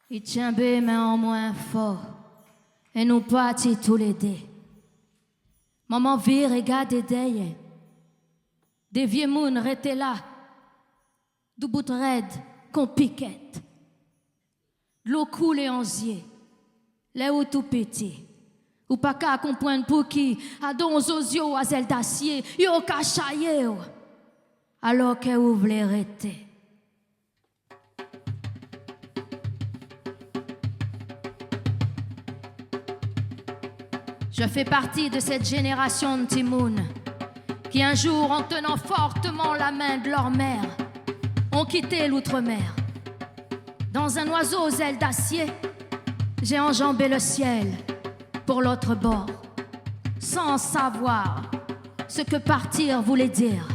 Il tient bé, mais en moins fort. Et nous partis tous les deux. Maman vire et garde derrière. Des vieux mouns étaient là. Du bout de raide, qu'on piquette. De l'eau coule en zier. Là où tout petit. Ou pas qu'à comprendre pour qui, à don zozio, à zel d'acier, yo cachaye. Alors que vous voulez arrêter. Je fais partie de cette génération de Timoun qui un jour, en tenant fortement la main de leur mère, ont quitté l'outre-mer. Dans un oiseau aux ailes d'acier, j'ai enjambé le ciel pour l'autre bord, sans savoir ce que partir voulait dire.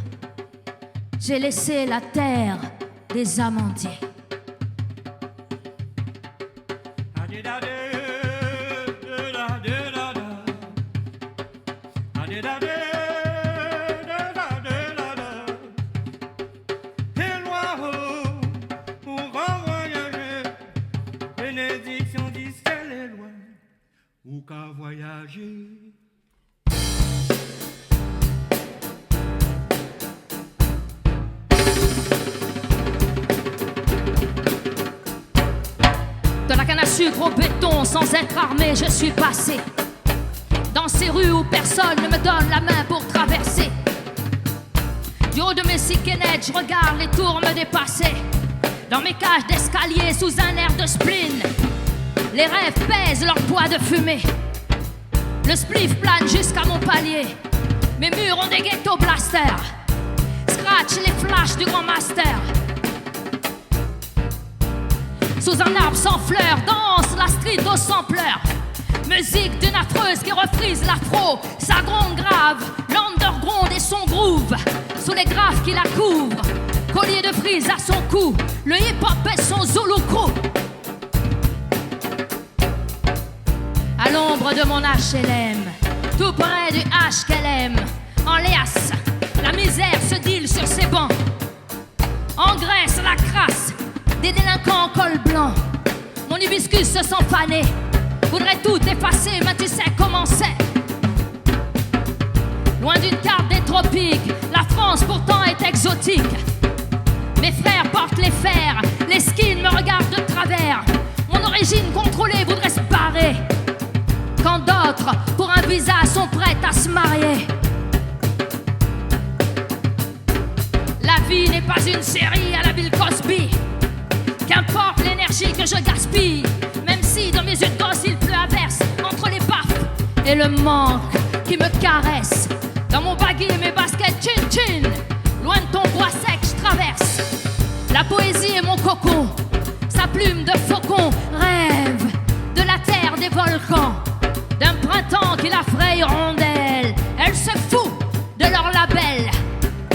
J'ai laissé la terre des amandiers. Ou qu'à voyager. De la canne à sucre au béton, sans être armé, je suis passé dans ces rues où personne ne me donne la main pour traverser. Du haut de mes cyclettes, je regarde les tours me dépasser. Dans mes cages d'escalier, sous un air de spleen, les rêves pèsent leur poids de fumée. Le spliff plane jusqu'à mon palier. Mes murs ont des ghetto blasters. Scratch les flashs du grand master. Sous un arbre sans fleurs, danse la street aux sampleurs. Musique d'une affreuse qui refrise l'afro. Sa gronde grave, l'underground et son groove. Sous les graves qui la couvrent, collier de frise à son cou. Le hip-hop est son Zulu crew. À l'ombre de mon HLM, tout près du H qu'elle aime. En liasse, la misère se deal sur ses bancs. En Grèce, la crasse, des délinquants en col blanc. Mon hibiscus se sent fané, voudrait tout effacer, mais tu sais comment c'est. Loin d'une carte des tropiques, la France pourtant est exotique. Mes frères portent les fers, les skins me regardent de travers. Mon origine contrôlée voudrait se barrer, quand d'autres, pour un visa, sont prêtes à se marier. La vie n'est pas une série à la Bill Cosby. Qu'importe l'énergie que je gaspille, même si dans mes yeux de gosse il pleut à verse, entre les baffes et le manque qui me caresse. Dans mon baggy et mes baskets chin-chin, loin de ton bois sec je traverse. La poésie est mon cocon, sa plume de faucon rêve de la terre des volcans. D'un printemps qui la fraye rondelle, elle se fout de leur label,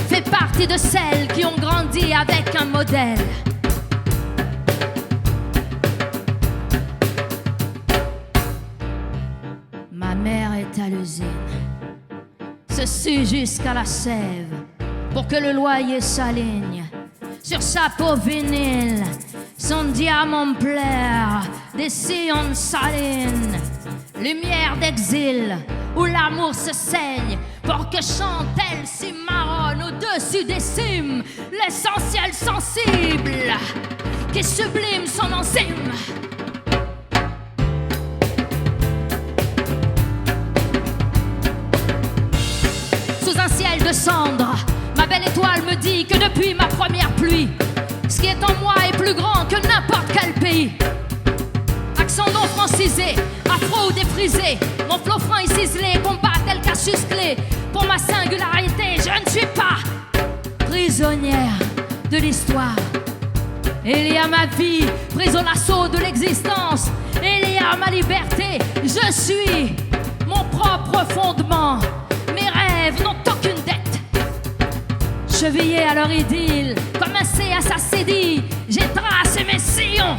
fait partie de celles qui ont grandi avec un modèle. Ma mère est à l'usine, se sue jusqu'à la sève pour que le loyer s'aligne sur sa peau vinyle. Son diamant plaire des sillons salines, lumière d'exil où l'amour se saigne pour que chante elle si marronne au-dessus des cimes l'essentiel sensible qui sublime son enzyme. Sous un ciel de cendres, ma belle étoile me dit que depuis ma première pluie, ce qui est en moi est plus grand que n'importe quel pays. Accent non francisé, afro ou défrisé, mon flot franc et ciselé combat tel Cassius Clay. Pour ma singularité, je ne suis pas prisonnière de l'histoire. Il y a ma vie, prise au lasso de l'existence. Il y a ma liberté, je suis mon propre fondement. Mes rêves n'ont aucune dette. Chevillé à leur idylle, comme un C à sa cédille, j'ai tracé mes sillons.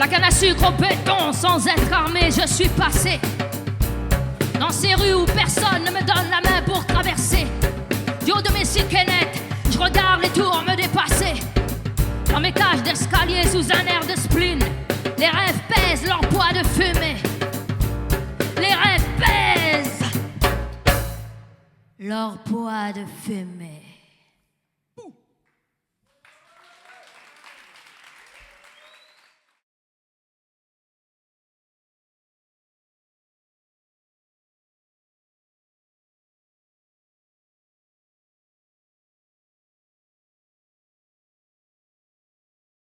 la canne à sucre au béton, sans être armé, je suis passé dans ces rues où personne ne me donne la main pour traverser. Du haut de mes cyclettes, je regarde les tours me dépasser. Dans mes cages d'escalier sous un air de spleen, les rêves pèsent leur poids de fumée. Les rêves pèsent leur poids de fumée.